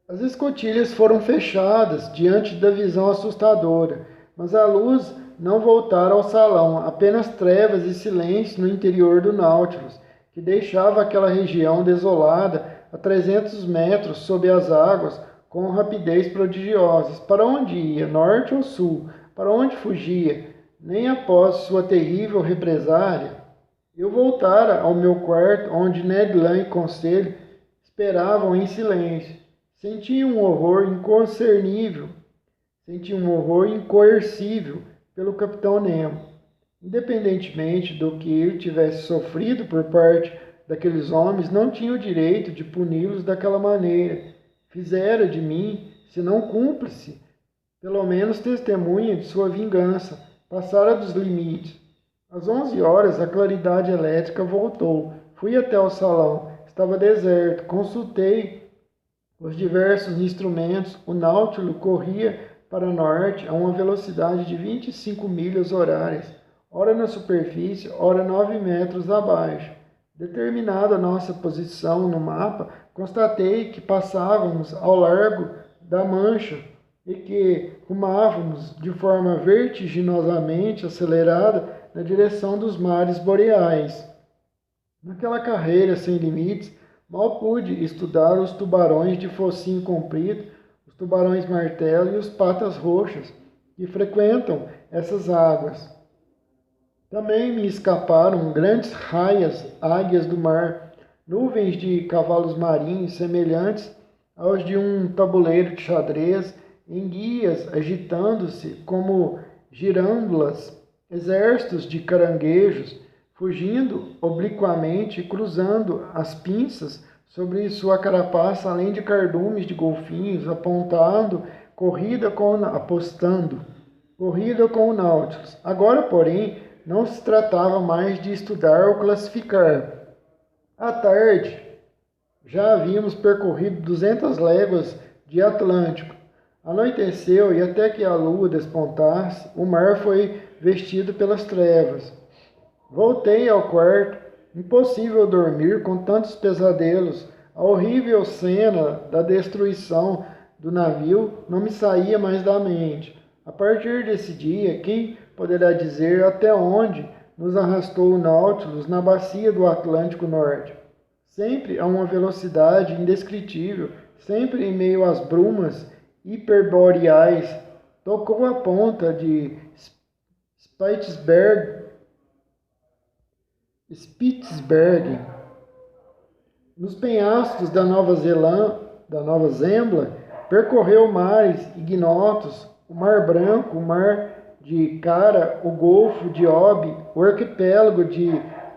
As escotilhas foram fechadas diante da visão assustadora, mas a luz não voltara ao salão, apenas trevas e silêncio no interior do Nautilus, que deixava aquela região desolada a 300 metros sob as águas com rapidez prodigiosa. Para onde ia? Norte ou sul? Para onde fugia? Nem após sua terrível represária. Eu voltara ao meu quarto, onde Ned Land e Conselho esperavam em silêncio. Senti um horror incoercível pelo capitão Nemo. Independentemente do que ele tivesse sofrido por parte daqueles homens, não tinha o direito de puni-los daquela maneira. Fizera de mim, se não cúmplice, pelo menos testemunha de sua vingança. Passara dos limites. Às 11 horas, a claridade elétrica voltou. Fui até o salão. Estava deserto. Consultei os diversos instrumentos. O Nautilus corria para norte a uma velocidade de 25 milhas horárias, ora na superfície, ora 9 metros abaixo. Determinada a nossa posição no mapa, constatei que passávamos ao largo da Mancha e que rumávamos de forma vertiginosamente acelerada na direção dos mares boreais. Naquela carreira sem limites, mal pude estudar os tubarões de focinho comprido, os tubarões martelo e os patas roxas, que frequentam essas águas. Também me escaparam grandes raias, águias do mar, nuvens de cavalos marinhos semelhantes aos de um tabuleiro de xadrez, enguias agitando-se como girândolas, exércitos de caranguejos, fugindo obliquamente e cruzando as pinças sobre sua carapaça, além de cardumes de golfinhos, apostando corrida com o Nautilus. Agora, porém, não se tratava mais de estudar ou classificar. À tarde, já havíamos percorrido 200 léguas de Atlântico. Anoiteceu e até que a lua despontasse, o mar foi vestido pelas trevas. Voltei ao quarto. Impossível dormir com tantos pesadelos. A horrível cena da destruição do navio não me saía mais da mente. A partir desse dia, quem poderá dizer até onde nos arrastou o Nautilus na bacia do Atlântico Norte? Sempre a uma velocidade indescritível, sempre em meio às brumas hiperboreais, tocou a ponta de Spitsbergen, nos penhascos da Nova Zembla, percorreu mares ignotos, o Mar Branco, o Mar de Kara, o Golfo de Obi, o arquipélago de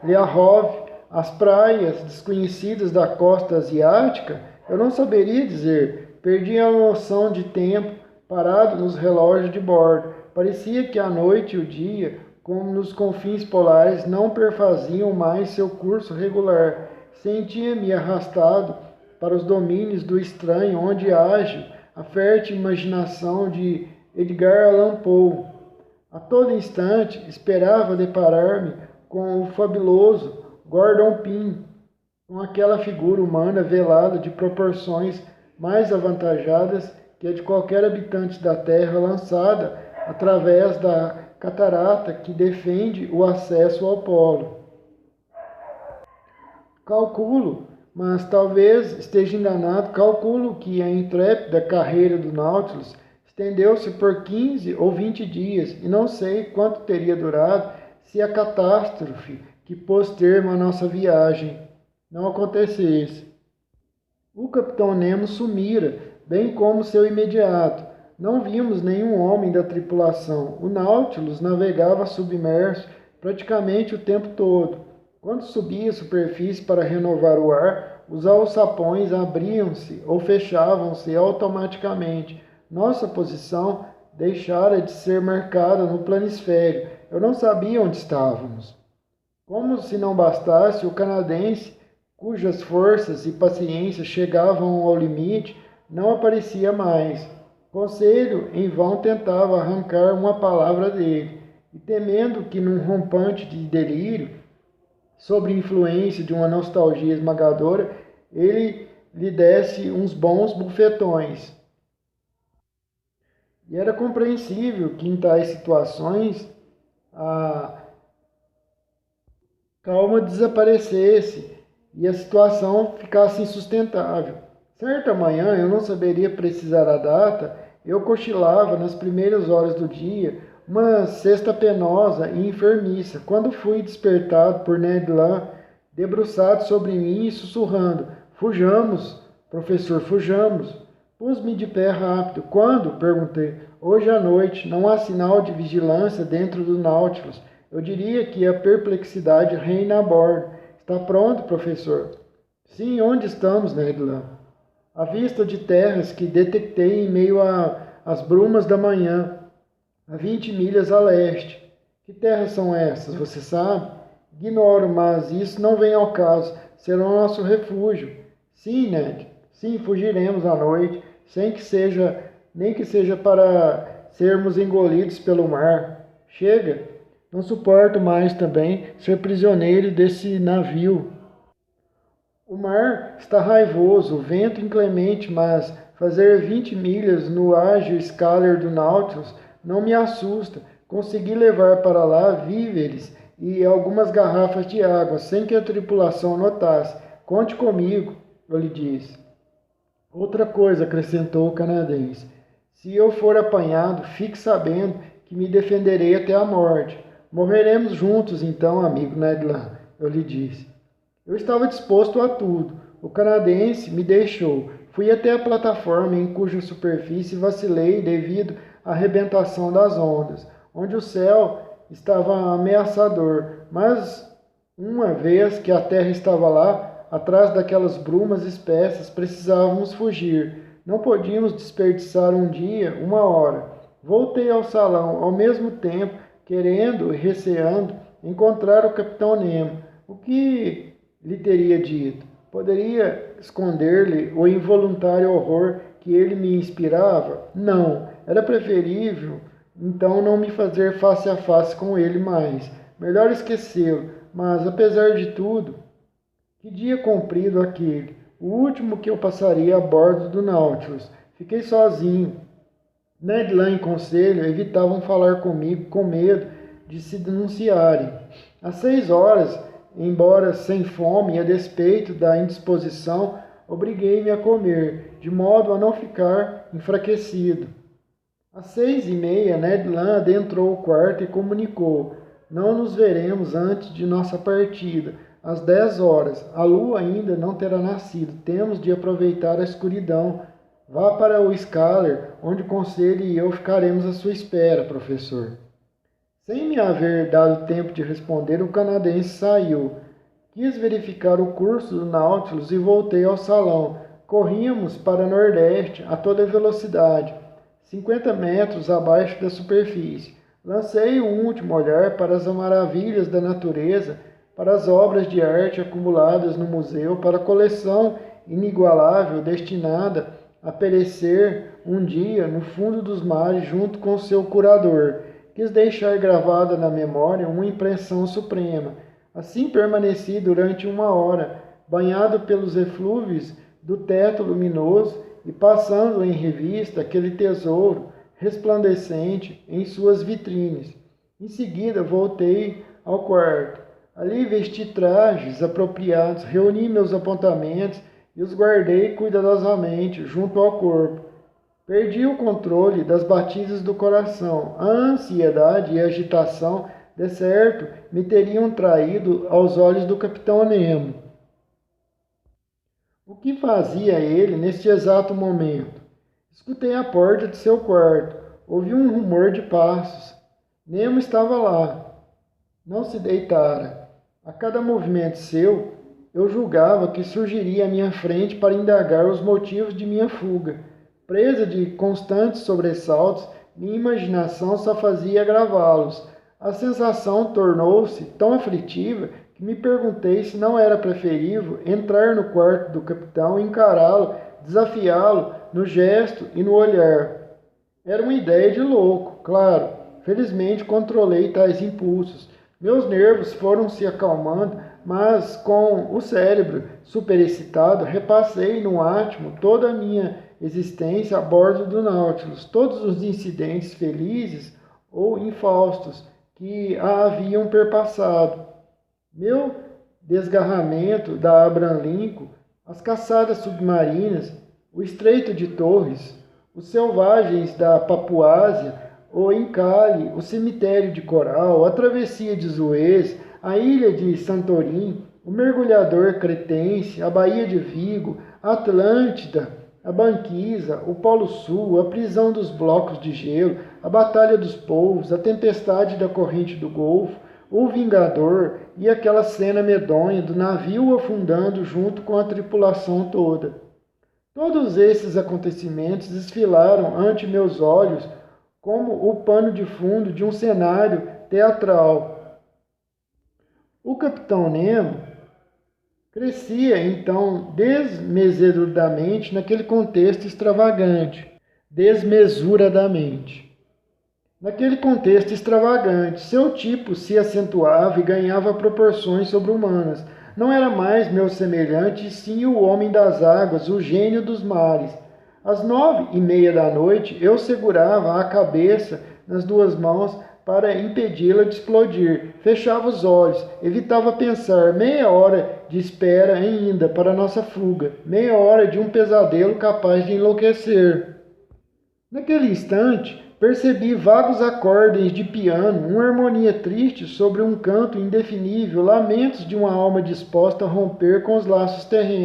Liahov, as praias desconhecidas da costa asiática. Eu não saberia dizer, perdi a noção de tempo parado nos relógios de bordo. Parecia que a noite e o dia, como nos confins polares, não perfaziam mais seu curso regular. Sentia-me arrastado para os domínios do estranho, onde age a fértil imaginação de Edgar Allan Poe. A todo instante esperava deparar-me com o fabuloso Gordon Pym, com aquela figura humana velada de proporções mais avantajadas que a de qualquer habitante da Terra, lançada através da catarata que defende o acesso ao polo. Calculo, mas talvez esteja enganado, calculo que a intrépida carreira do Nautilus estendeu-se por 15 ou 20 dias, e não sei quanto teria durado se a catástrofe que pôs termo à nossa viagem não acontecesse. O capitão Nemo sumira, bem como seu imediato. Não vimos nenhum homem da tripulação. O Nautilus navegava submerso praticamente o tempo todo. Quando subia a superfície para renovar o ar, os alçapões abriam-se ou fechavam-se automaticamente. Nossa posição deixara de ser marcada no planisfério. Eu não sabia onde estávamos. Como se não bastasse, o canadense, cujas forças e paciência chegavam ao limite, não aparecia mais. Conselho em vão tentava arrancar uma palavra dele, e temendo que num rompante de delírio, sob influência de uma nostalgia esmagadora, ele lhe desse uns bons bufetões. E era compreensível que em tais situações a calma desaparecesse e a situação ficasse insustentável. Certa manhã, eu não saberia precisar a data, eu cochilava nas primeiras horas do dia, uma cesta penosa e enfermiça, quando fui despertado por Ned Land, debruçado sobre mim e sussurrando: "Fujamos, professor, fujamos." Pus-me de pé rápido. "Quando?" perguntei. "Hoje à noite. Não há sinal de vigilância dentro do Nautilus. Eu diria que a perplexidade reina a bordo." "Está pronto, professor?" "Sim, onde estamos, Ned Land?" "À vista de terras que detectei em meio às brumas da manhã, a 20 milhas a leste." "Que terras são essas, você sabe?" "Ignoro, mas isso não vem ao caso. Será o nosso refúgio." "Sim, Ned. Sim, fugiremos à noite, nem que seja para sermos engolidos pelo mar. Chega, não suporto mais também ser prisioneiro desse navio. O mar está raivoso, o vento inclemente, mas fazer 20 milhas no ágil escaler do Nautilus não me assusta. Consegui levar para lá víveres e algumas garrafas de água, sem que a tripulação notasse. Conte comigo, eu lhe disse. Outra coisa, acrescentou o canadense. Se eu for apanhado, fique sabendo que me defenderei até a morte. Morreremos juntos, então, amigo Ned Land, eu lhe disse. Eu estava disposto a tudo. O canadense me deixou. Fui até a plataforma em cuja superfície vacilei devido à arrebentação das ondas, onde o céu estava ameaçador, mas uma vez que a terra estava lá, atrás daquelas brumas espessas, precisávamos fugir. Não podíamos desperdiçar um dia, uma hora. Voltei ao salão, ao mesmo tempo, querendo e receando encontrar o capitão Nemo. O que lhe teria dito? Poderia esconder-lhe o involuntário horror que ele me inspirava? Não, era preferível então não me fazer face a face com ele mais. Melhor esquecê-lo, mas apesar de tudo, que dia comprido aquele, o último que eu passaria a bordo do Nautilus. Fiquei sozinho. Ned Land e Conselho evitavam falar comigo com medo de se denunciarem. Às 6 horas, embora sem fome e a despeito da indisposição, obriguei-me a comer, de modo a não ficar enfraquecido. Às 6h30, Ned Land adentrou o quarto e comunicou: não nos veremos antes de nossa partida, às 10 horas. A lua ainda não terá nascido. Temos de aproveitar a escuridão. Vá para o Scaler, onde o Conselho e eu ficaremos à sua espera, professor. Sem me haver dado tempo de responder, o canadense saiu. Quis verificar o curso do Nautilus e voltei ao salão. Corríamos para nordeste a toda velocidade, 50 metros abaixo da superfície. Lancei um último olhar para as maravilhas da natureza, para as obras de arte acumuladas no museu, para a coleção inigualável destinada a perecer um dia no fundo dos mares junto com seu curador. Quis deixar gravada na memória uma impressão suprema. Assim permaneci durante 1 hora, banhado pelos eflúvios do teto luminoso e passando em revista aquele tesouro resplandecente em suas vitrines. Em seguida voltei ao quarto. Ali vesti trajes apropriados, reuni meus apontamentos e os guardei cuidadosamente junto ao corpo. Perdi o controle das batidas do coração. A ansiedade e a agitação, de certo, me teriam traído aos olhos do capitão Nemo. O que fazia ele neste exato momento? Escutei a porta de seu quarto. Ouvi um rumor de passos. Nemo estava lá. Não se deitara. A cada movimento seu, eu julgava que surgiria à minha frente para indagar os motivos de minha fuga. Presa de constantes sobressaltos, minha imaginação só fazia agravá-los. A sensação tornou-se tão aflitiva que me perguntei se não era preferível entrar no quarto do capitão e encará-lo, desafiá-lo no gesto e no olhar. Era uma ideia de louco, claro. Felizmente controlei tais impulsos. Meus nervos foram se acalmando, mas com o cérebro superexcitado, repassei no átimo toda a minha existência a bordo do Nautilus, todos os incidentes felizes ou infaustos que a haviam perpassado. Meu desgarramento da Abraham Lincoln, as caçadas submarinas, o Estreito de Torres, os selvagens da Papuásia, o encalhe, o cemitério de Coral, a travessia de Suez, a ilha de Santorim, o mergulhador cretense, a Baía de Vigo, a Atlântida, a Banquisa, o Polo Sul, a prisão dos blocos de gelo, a Batalha dos Povos, a tempestade da corrente do Golfo, o Vingador e aquela cena medonha do navio afundando junto com a tripulação toda. Todos esses acontecimentos desfilaram ante meus olhos como o pano de fundo de um cenário teatral. O capitão Nemo crescia, então, desmesuradamente naquele contexto extravagante. Naquele contexto extravagante, seu tipo se acentuava e ganhava proporções sobre-humanas. Não era mais meu semelhante, e sim o homem das águas, o gênio dos mares. Às 9h30 da noite, eu segurava a cabeça nas 2 mãos, para impedi-la de explodir. Fechava os olhos, evitava pensar. Meia hora de espera ainda para nossa fuga. Meia hora de um pesadelo capaz de enlouquecer. Naquele instante, percebi vagos acordes de piano, uma harmonia triste sobre um canto indefinível, lamentos de uma alma disposta a romper com os laços terrenos.